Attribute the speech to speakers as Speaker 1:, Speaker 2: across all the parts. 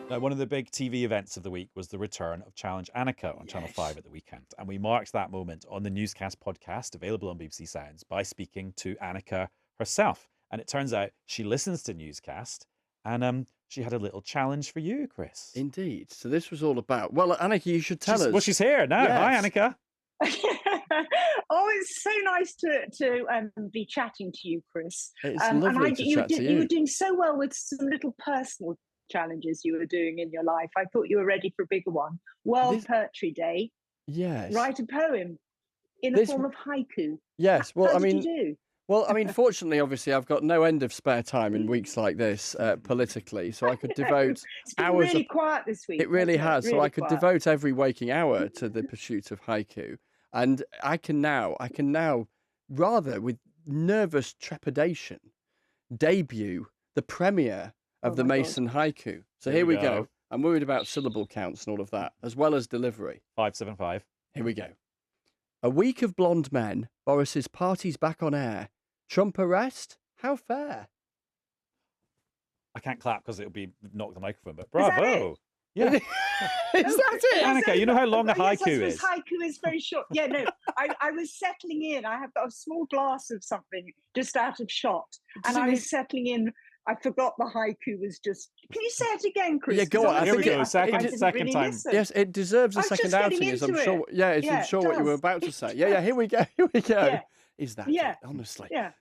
Speaker 1: Now, one of the big TV events of the week was the return of Challenge Annika on Channel 5 at the weekend. And we marked that moment on the Newscast podcast, available on BBC Sounds, by speaking to Annika herself. And it turns out she listens to Newscast, and she had a little challenge for you, Chris.
Speaker 2: Indeed. So this was all about... Well, Annika, you should tell us.
Speaker 1: Well, she's here now.
Speaker 2: Yes.
Speaker 1: Hi, Annika.
Speaker 3: Oh, it's so nice to be chatting to you, Chris.
Speaker 2: It's lovely to chat to you.
Speaker 3: You were doing so well with some little personal challenges you were doing in your life. I thought you were ready for a bigger one. World Poetry Day.
Speaker 2: Yes.
Speaker 3: Write a poem in the form of haiku.
Speaker 2: Yes. Well,
Speaker 3: How did you do?
Speaker 2: Well, I mean, fortunately, obviously, I've got no end of spare time in weeks like this politically, so I could devote
Speaker 3: it's been
Speaker 2: hours.
Speaker 3: Really quiet this week.
Speaker 2: It really has.
Speaker 3: Really
Speaker 2: so I could
Speaker 3: quiet.
Speaker 2: devote every waking hour to the pursuit of haiku, and I can now, rather with nervous trepidation, debut the premiere of the Mason haiku. So here we go. I'm worried about syllable counts and all of that, as well as delivery.
Speaker 1: 575.
Speaker 2: Here we go. A week of blonde men. Boris's party's back on air. Trump arrest? How fair?
Speaker 1: I can't clap because it'll be knock the microphone, but bravo.
Speaker 2: Yeah. Is that it?
Speaker 1: Annika, you know how long a haiku
Speaker 3: yes,
Speaker 1: is?
Speaker 3: Haiku is very short. Yeah, no, I was settling in. I have got a small glass of something just out of shot. And I was settling in. I forgot the haiku was just... Can you say it again, Chris?
Speaker 2: Yeah, go on.
Speaker 1: Here we go.
Speaker 3: I
Speaker 1: Second
Speaker 3: really
Speaker 1: time.
Speaker 3: listen.
Speaker 2: Yes, it deserves a
Speaker 3: I was
Speaker 2: second
Speaker 3: just getting
Speaker 2: outing, as I'm
Speaker 3: into
Speaker 2: sure.
Speaker 3: it.
Speaker 2: Yeah,
Speaker 3: Yeah,
Speaker 2: I'm sure
Speaker 3: it
Speaker 2: what you were
Speaker 3: does.
Speaker 2: about to
Speaker 3: It
Speaker 2: say. Yeah, here we go. Here we go.
Speaker 3: Yeah.
Speaker 2: Is that
Speaker 3: Yeah.
Speaker 2: it? Honestly.
Speaker 3: Yeah.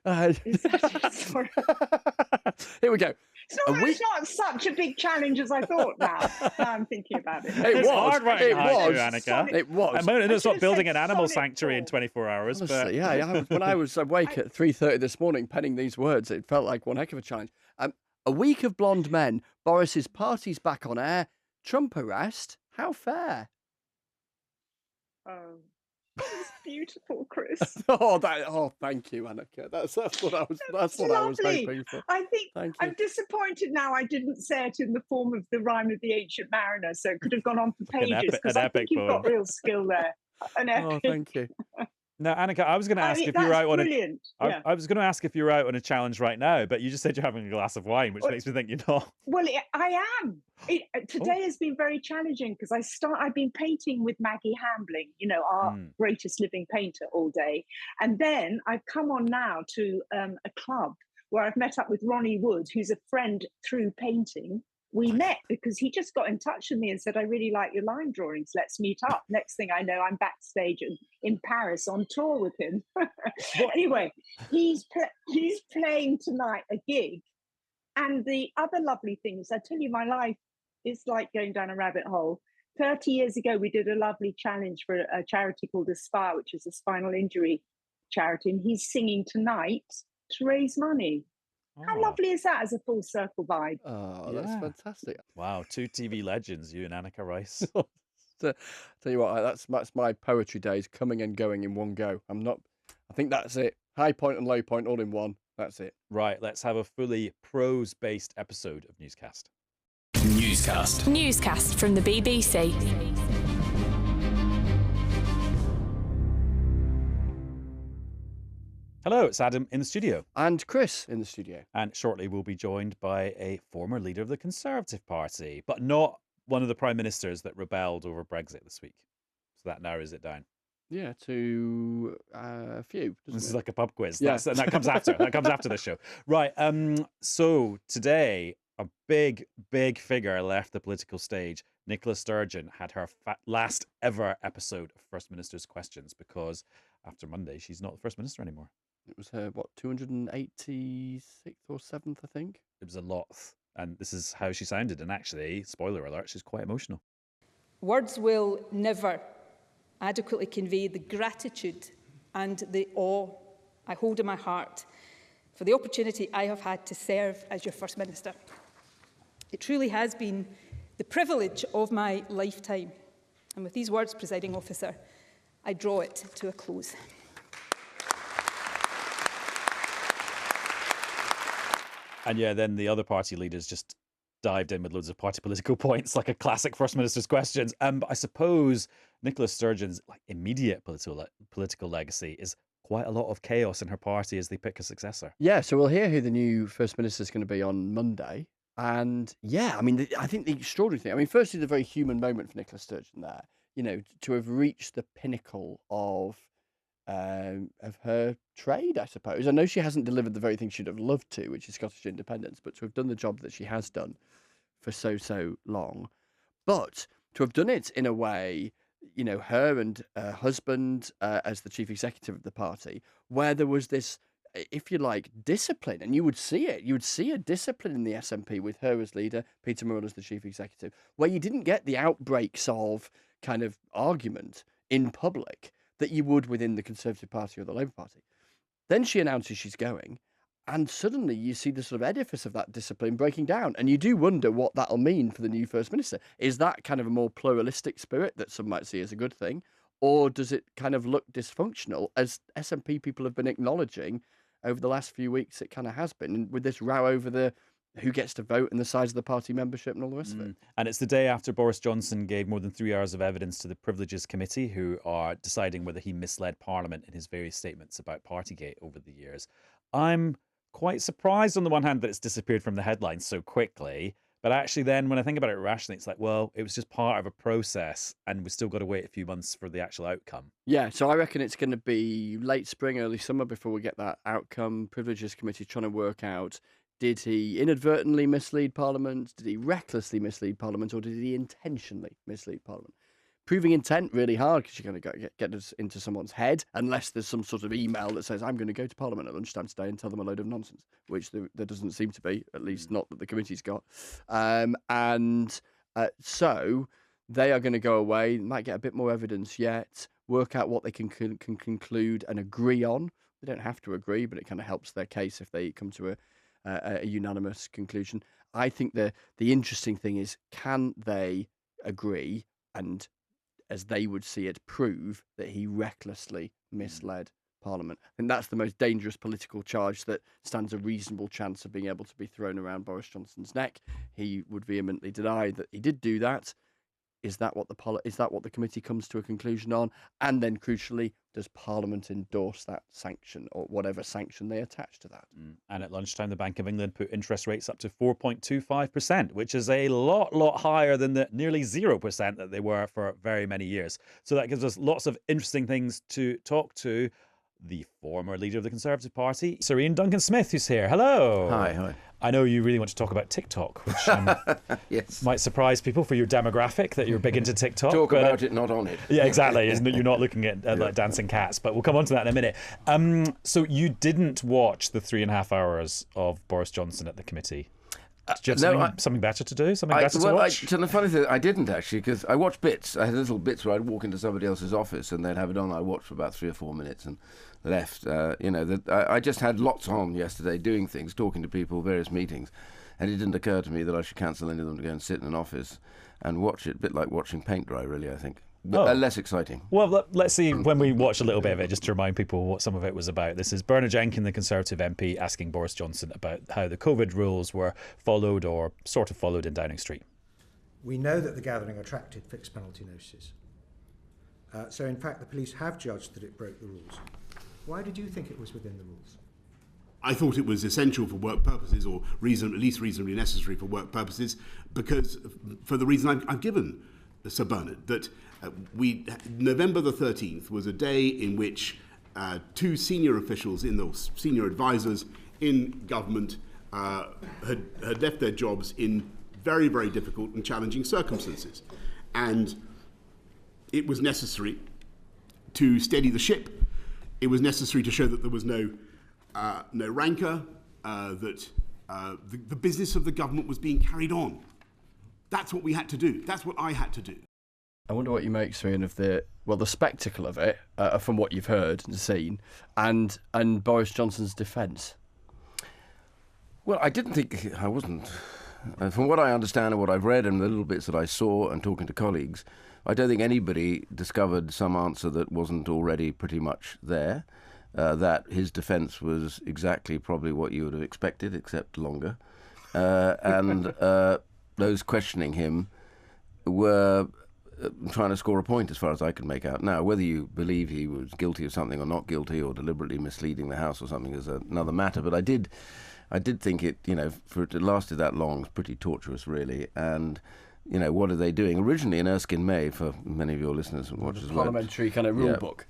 Speaker 2: Sorry. Here we go.
Speaker 3: It's not such a big challenge as I thought now. Now I'm thinking about it.
Speaker 1: It's hard writing haiku, Annika.
Speaker 2: It was.
Speaker 1: I know it's not
Speaker 3: should've
Speaker 1: building
Speaker 3: said
Speaker 1: an animal
Speaker 3: sonnet
Speaker 1: sanctuary in
Speaker 3: form.
Speaker 1: 24 hours,
Speaker 2: Honestly,
Speaker 1: but...
Speaker 2: yeah. When I was awake at 3:30 this morning penning these words, it felt like one heck of a challenge. A week of blonde men. Boris's party's back on air. Trump arrest? How fair?
Speaker 3: Oh, it's beautiful, Chris.
Speaker 2: Oh, thank you, Annika. That's what I was. That's what I was hoping for.
Speaker 3: I think
Speaker 2: Thank you.
Speaker 3: I'm disappointed now. I didn't say it in the form of the rhyme of the Ancient Mariner, so it could have gone on for pages. Because I think you've got real skill there. An epic.
Speaker 2: Oh, thank you.
Speaker 1: Now, Annika, I was going to ask if you were out on I was going to ask if you were out on a challenge right now, but you just said you're having a glass of wine, which makes me think you're not.
Speaker 3: Well, I am. Today has been very challenging because I've been painting with Maggie Hambling, our greatest living painter, all day, and then I've come on now to a club where I've met up with Ronnie Wood, who's a friend through painting. We met because he just got in touch with me and said, I really like your line drawings. Let's meet up. Next thing I know, I'm backstage in Paris on tour with him. Anyway, he's playing tonight a gig. And the other lovely thing is, I tell you, my life is like going down a rabbit hole. 30 years ago, we did a lovely challenge for a charity called Aspire, which is a spinal injury charity. And he's singing tonight to raise money. How lovely is that as a full circle vibe?
Speaker 2: Oh, that's fantastic.
Speaker 1: Wow, two TV legends, you and Annika Rice.
Speaker 2: Tell you what, that's my poetry days coming and going in one go. I think that's it. High point and low point all in one. That's it.
Speaker 1: Right, let's have a fully prose-based episode of Newscast.
Speaker 4: Newscast from the BBC.
Speaker 1: Hello, it's Adam in the studio.
Speaker 2: And Chris in the studio.
Speaker 1: And shortly we'll be joined by a former leader of the Conservative Party, but not one of the prime ministers that rebelled over Brexit this week. So that narrows it down.
Speaker 2: Yeah, to a few.
Speaker 1: This is like a pub quiz.
Speaker 2: Yeah.
Speaker 1: That comes after. That comes after the show. Right. So today, a big figure left the political stage. Nicola Sturgeon had her last ever episode of First Minister's Questions because after Monday, she's not the First Minister anymore.
Speaker 2: It was her, 286th or 7th, I think?
Speaker 1: It was a lot. And this is how she sounded. And actually, spoiler alert, she's quite emotional.
Speaker 5: Words will never adequately convey the gratitude and the awe I hold in my heart for the opportunity I have had to serve as your First Minister. It truly has been the privilege of my lifetime. And with these words, Presiding Officer, I draw it to a close.
Speaker 1: And yeah, then the other party leaders just dived in with loads of party political points, like a classic First Minister's Questions. But I suppose Nicola Sturgeon's immediate political legacy is quite a lot of chaos in her party as they pick a successor.
Speaker 2: Yeah, so we'll hear who the new First Minister is going to be on Monday. And yeah, I mean, I think the extraordinary thing, I mean, firstly, the very human moment for Nicola Sturgeon there, to have reached the pinnacle of her trade, I suppose. I know she hasn't delivered the very thing she'd have loved to, which is Scottish independence, but to have done the job that she has done for so long, but to have done it in a way, her and her husband as the chief executive of the party, where there was this, if you like, discipline, and you would see it. You would see a discipline in the SNP with her as leader, Peter Murrell as the chief executive, where you didn't get the outbreaks of kind of argument in public that you would within the Conservative Party or the Labour Party. Then she announces she's going, and suddenly you see the sort of edifice of that discipline breaking down. And you do wonder what that'll mean for the new First Minister. Is that kind of a more pluralistic spirit that some might see as a good thing? Or does it kind of look dysfunctional, as SNP people have been acknowledging over the last few weeks it kind of has been, with this row over the who gets to vote and the size of the party membership and all the rest of it.
Speaker 1: And it's the day after Boris Johnson gave more than 3 hours of evidence to the Privileges Committee, who are deciding whether he misled Parliament in his various statements about Partygate over the years. I'm quite surprised on the one hand that it's disappeared from the headlines so quickly, but actually then when I think about it rationally, it's like, well, it was just part of a process and we've still got to wait a few months for the actual outcome.
Speaker 2: Yeah, so I reckon it's going to be late spring, early summer before we get that outcome. Privileges Committee trying to work out, did he inadvertently mislead Parliament? Did he recklessly mislead Parliament? Or did he intentionally mislead Parliament? Proving intent really hard, because you're going to get us into someone's head, unless there's some sort of email that says, I'm going to go to Parliament at lunchtime today and tell them a load of nonsense, which there doesn't seem to be, at least not that the committee's got. So they are going to go away, might get a bit more evidence yet, work out what they can conclude and agree on. They don't have to agree, but it kind of helps their case if they come to a unanimous conclusion. I think the interesting thing is, can they agree and, as they would see it, prove that he recklessly misled Parliament? And that's the most dangerous political charge that stands a reasonable chance of being able to be thrown around Boris Johnson's neck. He would vehemently deny that he did do that. Is that what the committee comes to a conclusion on? And then, crucially, does Parliament endorse that sanction, or whatever sanction they attach to that?
Speaker 1: And at lunchtime, the Bank of England put interest rates up to 4.25%, which is a lot higher than the nearly 0% that they were for very many years. So that gives us lots of interesting things to talk to the former leader of the Conservative Party, Sir Iain Duncan Smith, who's here. Hello.
Speaker 4: Hi.
Speaker 1: I know you really want to talk about TikTok, which
Speaker 4: yes,
Speaker 1: might surprise people for your demographic, that you're big into TikTok.
Speaker 4: Talk about it, not on it.
Speaker 1: Yeah, exactly. You're not looking at like dancing cats, but we'll come on to that in a minute. So you didn't watch the 3.5 hours of Boris Johnson at the committee? Did you have something better to do? Something better to watch?
Speaker 4: The funny thing, I didn't actually, because I watched bits. I had little bits where I'd walk into somebody else's office and they'd have it on. I watched for about 3 or 4 minutes and left. I just had lots on yesterday, doing things, talking to people, various meetings, and it didn't occur to me that I should cancel any of them to go and sit in an office and watch it. A bit like watching paint dry, really, I think. But less exciting.
Speaker 1: Well, let's see when we watch a little bit of it, just to remind people what some of it was about. This is Bernard Jenkin, the Conservative MP, asking Boris Johnson about how the COVID rules were followed, or sort of followed, in Downing Street.
Speaker 6: We know that the gathering attracted fixed penalty notices. So, in fact, the police have judged that it broke the rules. Why did you think it was within the rules?
Speaker 7: I thought it was essential for work purposes, or at least reasonably necessary for work purposes, because for the reason I've given Sir Bernard, that November the 13th was a day in which 2 senior officials, senior advisors in government, had left their jobs in very, very difficult and challenging circumstances. And it was necessary to steady the ship. It was necessary to show that there was no rancour, that the business of the government was being carried on. That's what we had to do. That's what I had to do.
Speaker 2: I wonder what you make, Srin, of the spectacle of it, from what you've heard and seen, and Boris Johnson's defence.
Speaker 4: Well, I wasn't. From what I understand and what I've read and the little bits that I saw and talking to colleagues, I don't think anybody discovered some answer that wasn't already pretty much there. That his defence was exactly probably what you would have expected, except longer. And those questioning him were trying to score a point, as far as I can make out. Now, whether you believe he was guilty of something or not guilty, or deliberately misleading the House or something, is another matter. But I did I did think it, for it to lasted that long, was pretty torturous, really. And, what are they doing? Originally in Erskine May, for many of your listeners and watchers,
Speaker 2: parliamentary kind of rule book,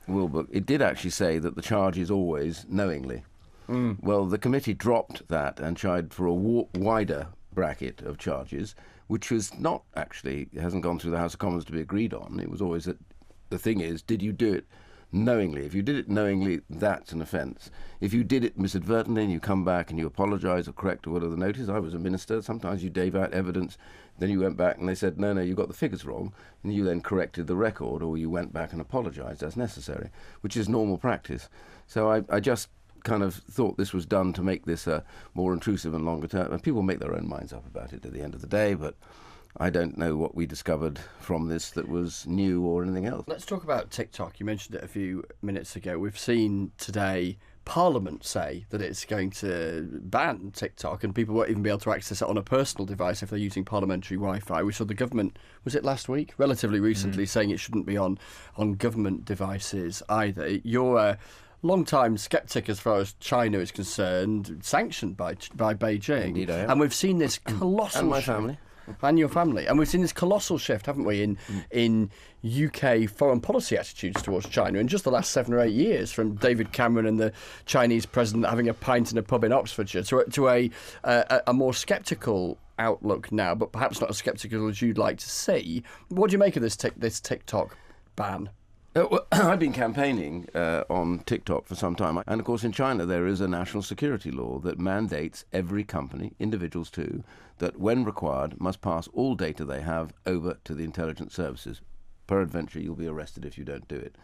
Speaker 4: it did actually say that the charge is always knowingly. Well, the committee dropped that and tried for a wider bracket of charges, which was not actually, hasn't gone through the House of Commons to be agreed on. It was always that the thing is, did you do it knowingly? If you did it knowingly, that's an offence. If you did it misadvertently and you come back and you apologise or correct or whatever the note is, I was a minister, sometimes you gave out evidence, then you went back and they said, no, you got the figures wrong, and you then corrected the record, or you went back and apologised as necessary, which is normal practice. So I just kind of thought this was done to make this more intrusive and longer term. And people make their own minds up about it at the end of the day, but I don't know what we discovered from this that was new or anything else.
Speaker 2: Let's talk about TikTok. You mentioned it a few minutes ago. We've seen today Parliament say that it's going to ban TikTok, and people won't even be able to access it on a personal device if they're using parliamentary Wi-Fi. We saw the government, was it last week, relatively recently, saying it shouldn't be on government devices either. You're a long-time sceptic as far as China is concerned, sanctioned by Beijing.
Speaker 4: Indeed, I am.
Speaker 2: And we've seen this colossal
Speaker 4: And my
Speaker 2: shift.
Speaker 4: family.
Speaker 2: And your family. And we've seen this colossal shift, haven't we, in UK foreign policy attitudes towards China in just the last 7 or 8 years, from David Cameron and the Chinese president having a pint in a pub in Oxfordshire to a more sceptical outlook now, but perhaps not as sceptical as you'd like to see. What do you make of this TikTok ban?
Speaker 4: I've been campaigning on TikTok for some time. And, of course, in China there is a national security law that mandates every company, individuals too, that when required must pass all data they have over to the intelligence services. Peradventure, you'll be arrested if you don't do it.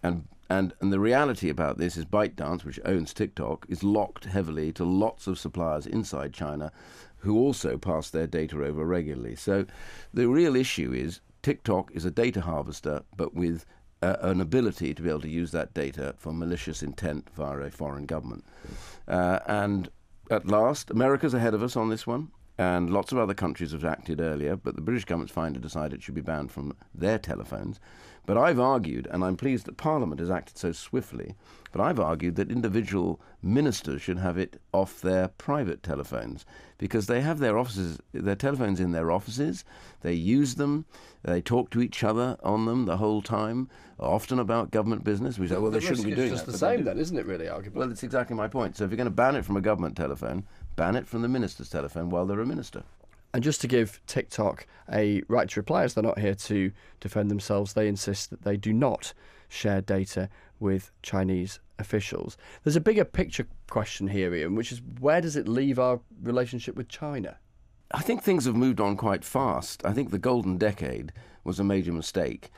Speaker 4: And the reality about this is ByteDance, which owns TikTok, is locked heavily to lots of suppliers inside China who also pass their data over regularly. So the real issue is TikTok is a data harvester, but with an ability to be able to use that data for malicious intent via a foreign government. And at last, America's ahead of us on this one, and lots of other countries have acted earlier, but the British government's finally decided it should be banned from their telephones. But I've argued, and I'm pleased that Parliament has acted so swiftly, but I've argued that individual ministers should have it off their private telephones, because they have their telephones in their offices, they use them, they talk to each other on them the whole time, often about government business. We say, well, they shouldn't be doing that.
Speaker 2: It's just the same then, isn't it, really, arguably?
Speaker 4: Well, it's exactly my point. So if you're going to ban it from a government telephone, ban it from the minister's telephone while they're a minister.
Speaker 2: And just to give TikTok a right to reply, as they're not here to defend themselves, they insist that they do not share data with Chinese officials. There's a bigger picture question here, Iain, which is where does it leave our relationship with China?
Speaker 4: I think things have moved on quite fast. I think the golden decade was a major mistake,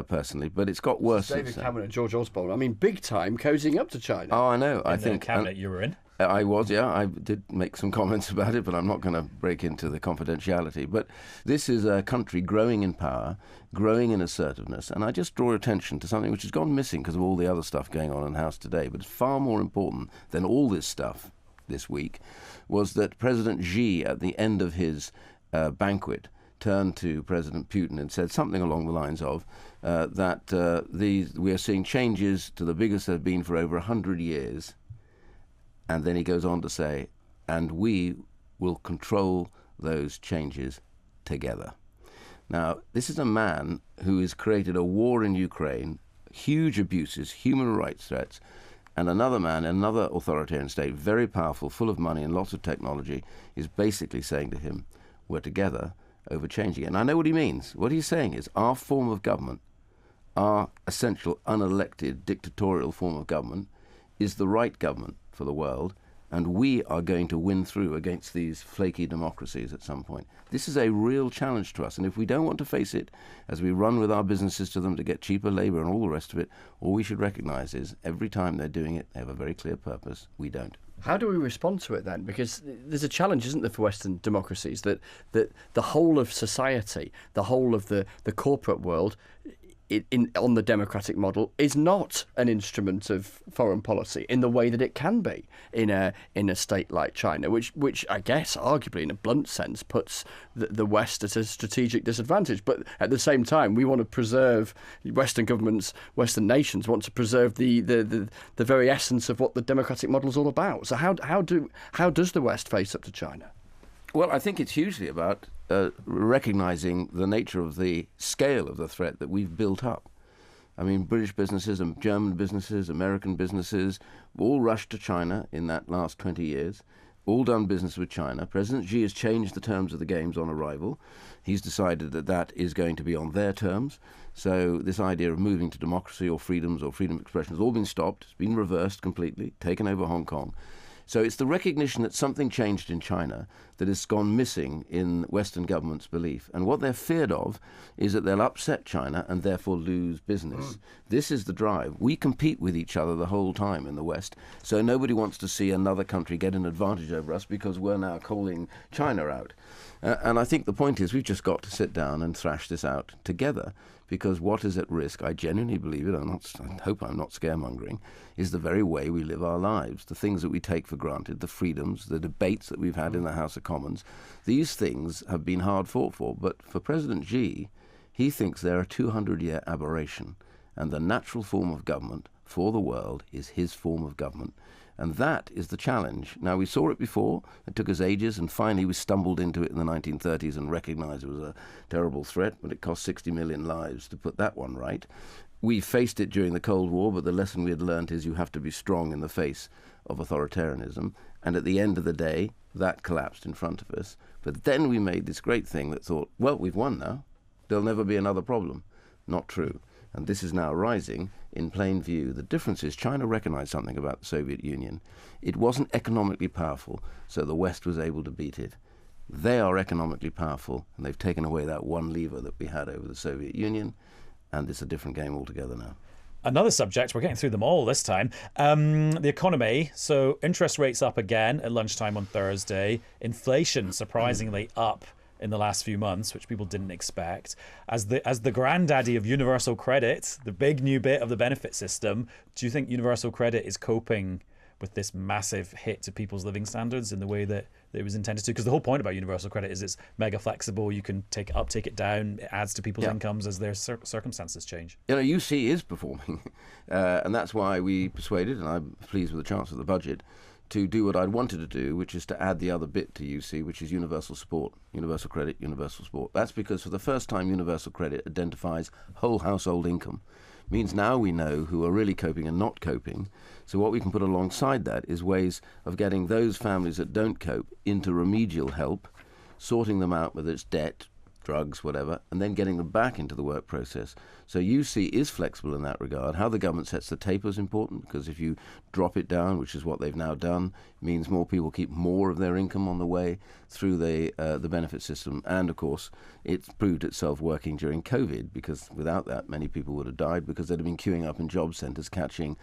Speaker 4: personally, but it's got worse since
Speaker 2: David
Speaker 4: then.
Speaker 2: Cameron and George Osborne, I mean, big time cozying up to China.
Speaker 4: Oh, I know. I
Speaker 1: In the
Speaker 4: think
Speaker 1: cabinet you were in.
Speaker 4: I was, yeah. I did make some comments about it, but I'm not going to break into the confidentiality. But this is a country growing in power, growing in assertiveness, and I just draw attention to something which has gone missing because of all the other stuff going on in the House today, but it's far more important than all this stuff this week, was that President Xi, at the end of his banquet, turned to President Putin and said something along the lines of that we are seeing changes to the biggest there have been for over 100 years. And then he goes on to say, and we will control those changes together. Now, this is a man who has created a war in Ukraine, huge abuses, human rights threats, and another man, another authoritarian state, very powerful, full of money and lots of technology, is basically saying to him, we're together over changing it. And I know what he means. What he's saying is our form of government, our essential unelected dictatorial form of government, is the right government for the world, and we are going to win through against these flaky democracies at some point. This is a real challenge to us, and if we don't want to face it as we run with our businesses to them to get cheaper labour and all the rest of it, all we should recognise is every time they're doing it, they have a very clear purpose. We don't.
Speaker 2: How do we respond to it then? Because there's a challenge, isn't there, for Western democracies, that the whole of society, the whole of the corporate world on the democratic model is not an instrument of foreign policy in the way that it can be in a state like China, which I guess arguably in a blunt sense puts the West at a strategic disadvantage. But at the same time, we want to preserve Western governments, Western nations want to preserve the very essence of what the democratic model is all about. So how does the West face up to China?
Speaker 4: Well, I think it's hugely about recognising the nature of the scale of the threat that we've built up. I mean, British businesses and German businesses, American businesses, all rushed to China in that last 20 years, all done business with China. President Xi has changed the terms of the games on arrival. He's decided that that is going to be on their terms. So this idea of moving to democracy or freedoms or freedom of expression has all been stopped. It's been reversed completely, taken over Hong Kong. So it's the recognition that something changed in China that has gone missing in Western governments' belief. And what they're feared of is that they'll upset China and therefore lose business. This is the drive. We compete with each other the whole time in the West, so nobody wants to see another country get an advantage over us because we're now calling China out. And I think the point is we've just got to sit down and thrash this out together, because what is at risk, I genuinely believe it, I hope I'm not scaremongering, is the very way we live our lives, the things that we take for granted, the freedoms, the debates that we've had in the House of Commons. These things have been hard fought for, but for President Xi, he thinks they're a 200-year aberration, and the natural form of government for the world is his form of government. And that is the challenge. Now, we saw it before. It took us ages, and finally we stumbled into it in the 1930s and recognized it was a terrible threat, but it cost 60 million lives to put that one right. We faced it during the Cold War, but the lesson we had learned is you have to be strong in the face of authoritarianism. And at the end of the day, that collapsed in front of us. But then we made this great thing that thought, well, we've won now. There'll never be another problem. Not true. And this is now rising in plain view. The difference is China recognized something about the Soviet Union. It wasn't economically powerful, so the West was able to beat it. They are economically powerful, and they've taken away that one lever that we had over the Soviet Union, and it's a different game altogether now.
Speaker 1: Another subject, we're getting through them all this time, the economy. So interest rates up again at lunchtime on Thursday. Inflation surprisingly up in the last few months, which people didn't expect. As the granddaddy of universal credit, the big new bit of the benefit system, do you think universal credit is coping with this massive hit to people's living standards in the way that it was intended to? Because the whole point about universal credit is it's mega flexible. You can take it up, take it down. It adds to people's incomes as their circumstances change.
Speaker 4: You know, UC is performing, and that's why we persuaded, and I'm pleased with the chance of the budget, to do what I'd wanted to do, which is to add the other bit to UC, which is universal support, universal credit, universal support. That's because for the first time, universal credit identifies whole household income. Means now we know who are really coping and not coping. So what we can put alongside that is ways of getting those families that don't cope into remedial help, sorting them out, whether it's debt, drugs, whatever, and then getting them back into the work process. So UC is flexible in that regard. How the government sets the taper is important, because if you drop it down, which is what they've now done, means more people keep more of their income on the way through the benefit system. And of course, it's proved itself working during COVID, because without that, many people would have died because they'd have been queuing up in job centres catching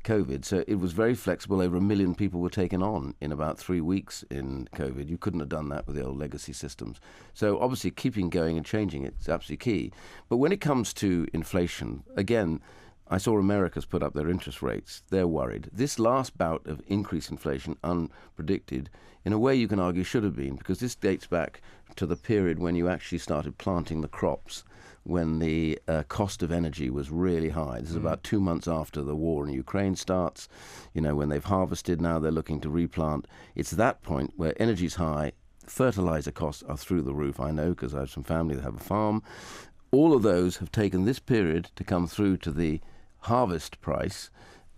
Speaker 4: COVID. So it was very flexible. Over 1 million people were taken on in about 3 weeks in COVID. You couldn't have done that with the old legacy systems. So obviously keeping going and changing it is absolutely key. But when it comes to inflation, again, I saw America's put up their interest rates. They're worried. This last bout of increased inflation, unpredicted, in a way you can argue should have been, because this dates back to the period when you actually started planting the crops, when the cost of energy was really high. This is about 2 months after the war in Ukraine starts. You know, when they've harvested, now they're looking to replant. It's that point where energy's high, fertilizer costs are through the roof. I know, because I have some family that have a farm. All of those have taken this period to come through to the harvest price,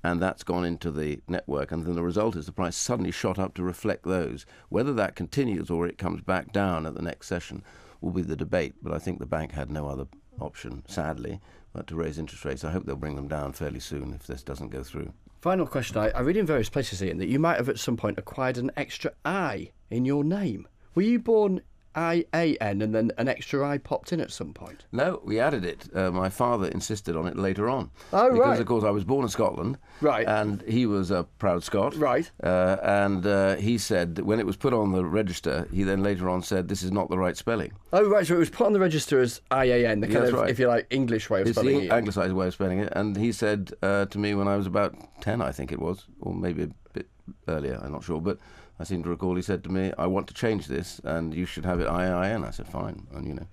Speaker 4: and that's gone into the network, and then the result is the price suddenly shot up to reflect those. Whether that continues or it comes back down at the next session will be the debate, but I think the bank had no other option, sadly, but to raise interest rates. I hope they'll bring them down fairly soon if this doesn't go through.
Speaker 2: Final question. I read in various places, Iain, that you might have at some point acquired an extra I in your name. Were you born IAN and then an extra I popped in at some point?
Speaker 4: No, we added it. My father insisted on it later on.
Speaker 2: Oh,
Speaker 4: because,
Speaker 2: right.
Speaker 4: of course, I was born in Scotland.
Speaker 2: Right.
Speaker 4: And he was a proud Scot.
Speaker 2: Right.
Speaker 4: And he said, that when it was put on the register, he then later on said, this is not the right spelling.
Speaker 2: Oh, right, so it was put on the register as IAN, the kind
Speaker 4: That's
Speaker 2: of,
Speaker 4: right.
Speaker 2: if you like, English way of
Speaker 4: It's
Speaker 2: spelling
Speaker 4: the
Speaker 2: it.
Speaker 4: anglicised way of spelling it. And he said to me when I was about 10, I think it was, or maybe a bit earlier, I'm not sure, but I seem to recall he said to me, I want to change this, and you should have it IAN. I said, fine. And,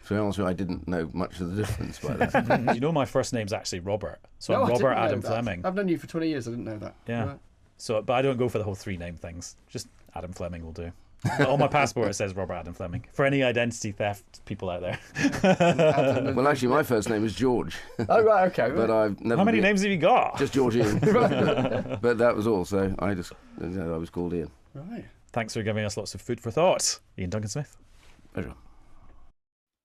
Speaker 4: to be honest with you, I didn't know much of the difference by that.
Speaker 1: You know my first name's actually Robert. So I'm
Speaker 2: I
Speaker 1: Robert
Speaker 2: didn't know
Speaker 1: Adam
Speaker 2: that.
Speaker 1: Fleming.
Speaker 2: I've known you for 20 years, I didn't know that.
Speaker 1: Yeah.
Speaker 2: Right.
Speaker 1: So, but I don't go for the whole 3-name things. Just Adam Fleming will do. On my passport it says Robert Adam Fleming. For any identity theft people out there.
Speaker 4: Well, actually, my first name is George.
Speaker 2: Oh, right, okay.
Speaker 4: But I've never
Speaker 1: How many
Speaker 4: been-
Speaker 1: names have you got?
Speaker 4: Just George Ian. But that was all, so I was called Ian.
Speaker 2: Right.
Speaker 1: Thanks for giving us lots of food for thought, Iain Duncan Smith.
Speaker 4: Pleasure.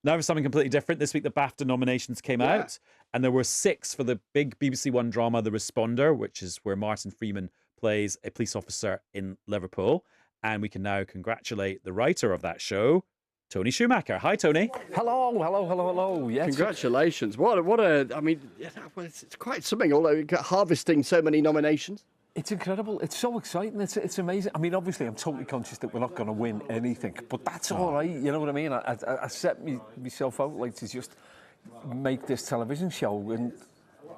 Speaker 1: Now for something completely different. This week the BAFTA nominations came out, and there were 6 for the big BBC One drama The Responder, which is where Martin Freeman plays a police officer in Liverpool. And we can now congratulate the writer of that show, Tony Schumacher. Hi, Tony.
Speaker 8: Hello. Yes.
Speaker 2: Congratulations. It's quite something, although harvesting so many nominations.
Speaker 8: It's incredible. It's so exciting. It's amazing. I mean, obviously, I'm totally conscious that we're not going to win anything, but that's all right. You know what I mean? I set myself out like to just make this television show, and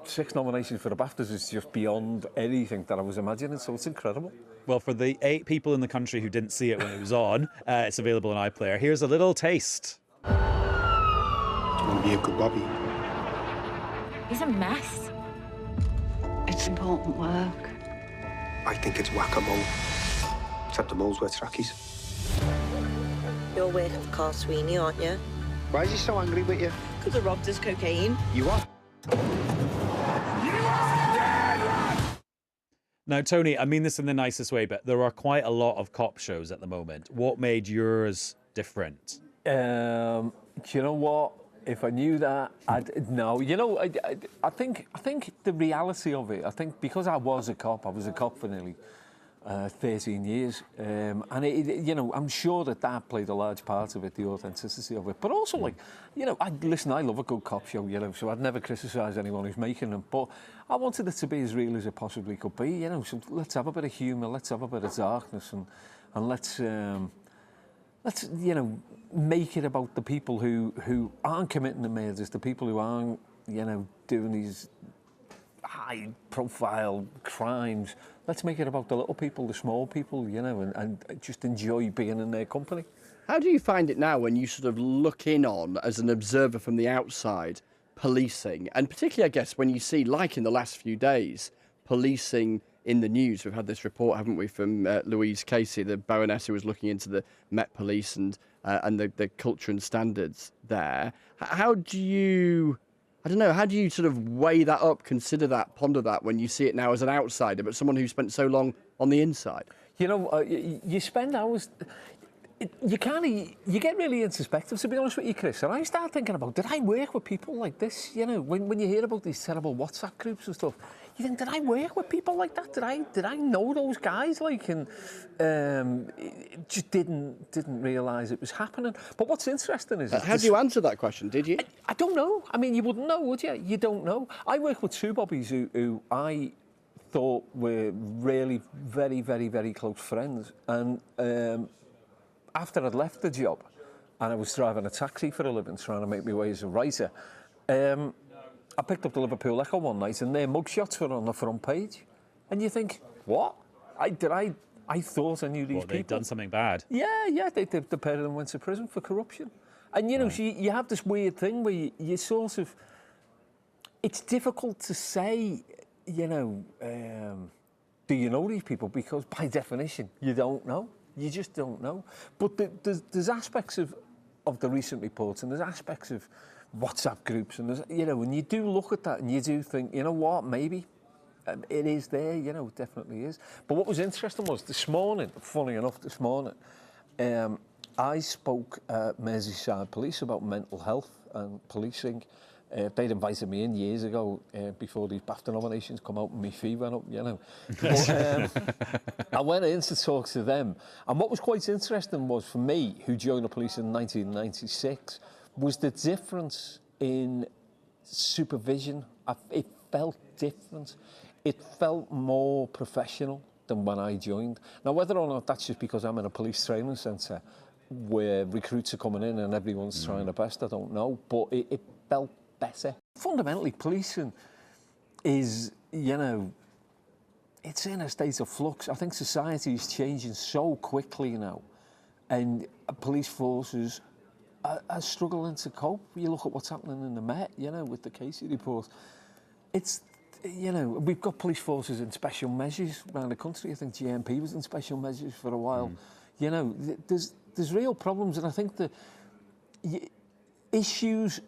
Speaker 8: 6 nominations for the BAFTAs is just beyond anything that I was imagining, so it's incredible.
Speaker 1: Well, for the 8 people in the country who didn't see it when it was on, it's available on iPlayer. Here's a little taste.
Speaker 9: Do you want to be a good Bobby?
Speaker 10: He's a mess. It's important work.
Speaker 9: I think it's whack-a-mole. Except the moles wear trackies.
Speaker 11: You're working for Carl Sweeney, aren't you?
Speaker 9: Why is he so angry with you?
Speaker 11: Because I robbed his cocaine.
Speaker 9: You are?
Speaker 1: Now, Tony, I mean this in the nicest way, but there are quite a lot of cop shows at the moment. What made yours different?
Speaker 8: Do you know what? If I knew that, I'd know. I think the reality of it, I think because I was a cop for nearly 13 years, and I'm sure that played a large part of it, the authenticity of it. But also, I love a good cop show, so I'd never criticise anyone who's making them. But I wanted it to be as real as it possibly could be, So let's have a bit of humour, let's have a bit of darkness, and let's make it about the people who aren't committing the murders, the people who aren't, doing these high-profile crimes. Let's make it about the little people, the small people, and just enjoy being in their company.
Speaker 2: How do you find it now when you sort of look in on, as an observer from the outside, policing? And particularly, I guess, when you see, like in the last few days, policing in the news. We've had this report, haven't we, from Louise Casey, the Baroness who was looking into the Met Police and the culture and standards there. How do you sort of weigh that up, consider that, ponder that when you see it now as an outsider, but someone who spent so long on the inside?
Speaker 8: You spend hours... You get really introspective, to be honest with you, Chris. And I start thinking about, did I work with people like this? When you hear about these terrible WhatsApp groups and stuff, you think, did I work with people like that? Did I know those guys? And just didn't realise it was happening. But what's interesting is...
Speaker 2: How do you answer that question? Did you?
Speaker 8: I don't know. I mean, you wouldn't know, would you? You don't know. I work with 2 bobbies who I thought were really very, very, very close friends. And after I'd left the job and I was driving a taxi for a living, trying to make my way as a writer, I picked up the Liverpool Echo one night and their mugshots were on the front page. And you think, what? I thought I knew these people.
Speaker 1: They'd done something bad.
Speaker 8: Yeah, the pair of them went to prison for corruption. And, so you have this weird thing where you sort of... It's difficult to say, do you know these people? Because by definition, you don't know. You just don't know. But there's aspects of the recent reports, and there's aspects of WhatsApp groups, and there's, when you do look at that and you do think, you know what, maybe it is there, it definitely is. But what was interesting was this morning, funny enough, I spoke at Merseyside Police about mental health and policing They'd invited me in years ago before these BAFTA nominations come out and my fee went up, you know. But, I went in to talk to them. And what was quite interesting was, for me, who joined the police in 1996, was the difference in supervision. It felt different. It felt more professional than when I joined. Now, whether or not that's just because I'm in a police training centre where recruits are coming in and everyone's trying their best, I don't know. But it felt better. Fundamentally, policing is, you know, it's in a state of flux. I think society is changing so quickly now, and police forces are struggling to cope. You look at what's happening in the Met, you know, with the Casey report. It's, you know, we've got police forces in special measures around the country. I think GMP was in special measures for a while. You know, there's real problems, and I think the issues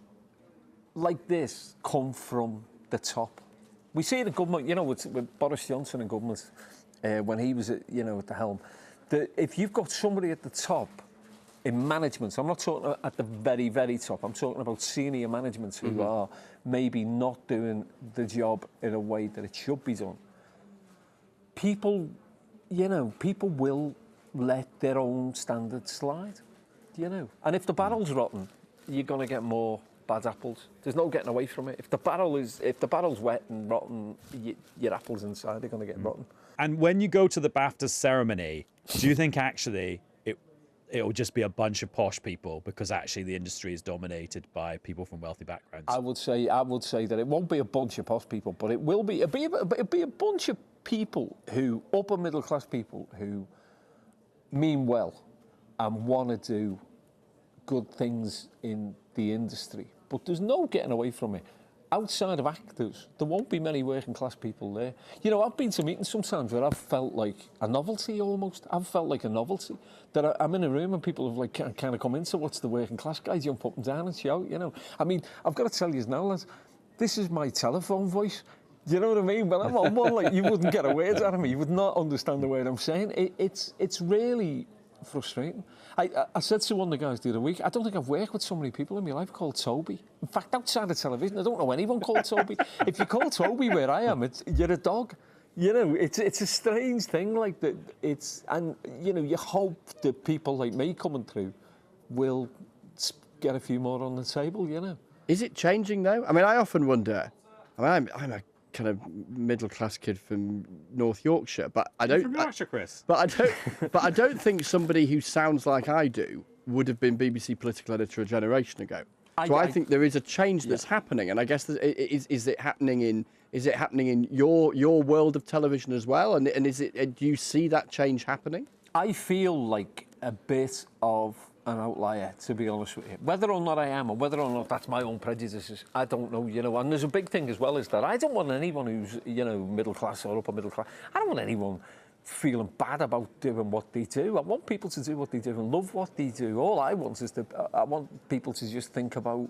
Speaker 8: like this come from the top. We see the government, you know, with Boris Johnson and government, when he was, at the helm, that if you've got somebody at the top in management, I'm not talking at the very, very top, I'm talking about senior management who are maybe not doing the job in a way that it should be done. People will let their own standards slide, you know. And if the barrel's rotten, you're going to get more bad apples. There's no getting away from it. If the barrel's wet and rotten, your apples inside are going to get rotten.
Speaker 1: And when you go to the BAFTA ceremony, do you think actually it'll just be a bunch of posh people because actually the industry is dominated by people from wealthy backgrounds?
Speaker 8: I would say that it won't be a bunch of posh people, but it'll be a bunch of people upper middle class people who mean well and want to do good things in the industry. But there's no getting away from it. Outside of actors, there won't be many working class people there. You know, I've been to meetings sometimes where I've felt like a novelty almost. I've felt like a novelty. That I'm in a room and people have like kind of come in to watch the working class guy jump up and down and shout, you know. I mean, I've got to tell you now, lads, this is my telephone voice. You know what I mean? When I'm on one, like, you wouldn't get a word out of me. You would not understand the word I'm saying. It's really frustrating. I said to one of the guys the other week, I don't think I've worked with so many people in my life called Toby. In fact, outside of television, I don't know anyone called Toby. If you call Toby where I am, you're a dog. You know, it's a strange thing like that. And you know, you hope that people like me coming through will get a few more on the table. You know,
Speaker 2: is it changing though? I mean, I often wonder. I mean, I'm a kind of middle class kid from North Yorkshire, but I don't.
Speaker 1: From Yorkshire, Chris.
Speaker 2: But I don't think somebody who sounds like I do would have been BBC political editor a generation ago. So I think there is a change that's happening, and I guess is it happening in your world of television as well? And do you see that change happening?
Speaker 8: I feel like a bit of an outlier, to be honest with you. Whether or not I am, or whether or not that's my own prejudices, I don't know, you know. And there's a big thing as well, is that I don't want anyone who's, you know, middle class or upper middle class, I don't want anyone feeling bad about doing what they do. I want people to do what they do and love what they do. All I want is I want people to just think about,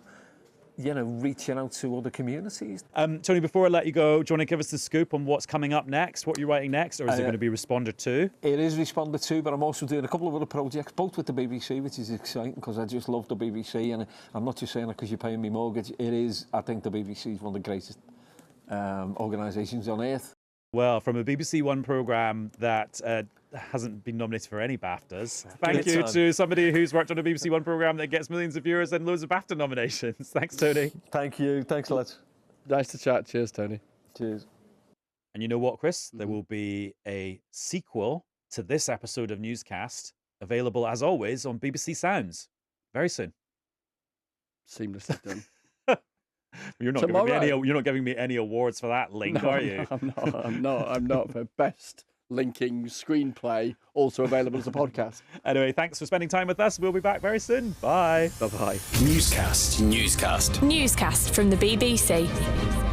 Speaker 8: you know, reaching out to other communities.
Speaker 1: Tony, before I let you go, do you want to give us the scoop on what's coming up next, what you're writing next, or is it going to be Responder 2?
Speaker 8: It is Responder 2, but I'm also doing a couple of other projects, both with the BBC, which is exciting because I just love the BBC, and I'm not just saying that because you're paying me mortgage. It is, I think the BBC is one of the greatest organisations on earth.
Speaker 1: Well, from a BBC One programme that hasn't been nominated for any BAFTAs. Thank you to somebody who's worked on a BBC One programme that gets millions of viewers and loads of BAFTA nominations. Thanks, Tony.
Speaker 8: Thank you. Thanks, lads.
Speaker 2: Nice to chat. Cheers, Tony.
Speaker 8: Cheers.
Speaker 1: And you know what, Chris? There will be a sequel to this episode of Newscast available, as always, on BBC Sounds very soon.
Speaker 2: Seamlessly done.
Speaker 1: You're not giving me any awards for that link, are you?
Speaker 2: I'm not for best linking screenplay, also available as a podcast.
Speaker 1: Anyway, thanks for spending time with us. We'll be back very soon. Bye.
Speaker 2: Bye-bye.
Speaker 12: Newscast from the BBC.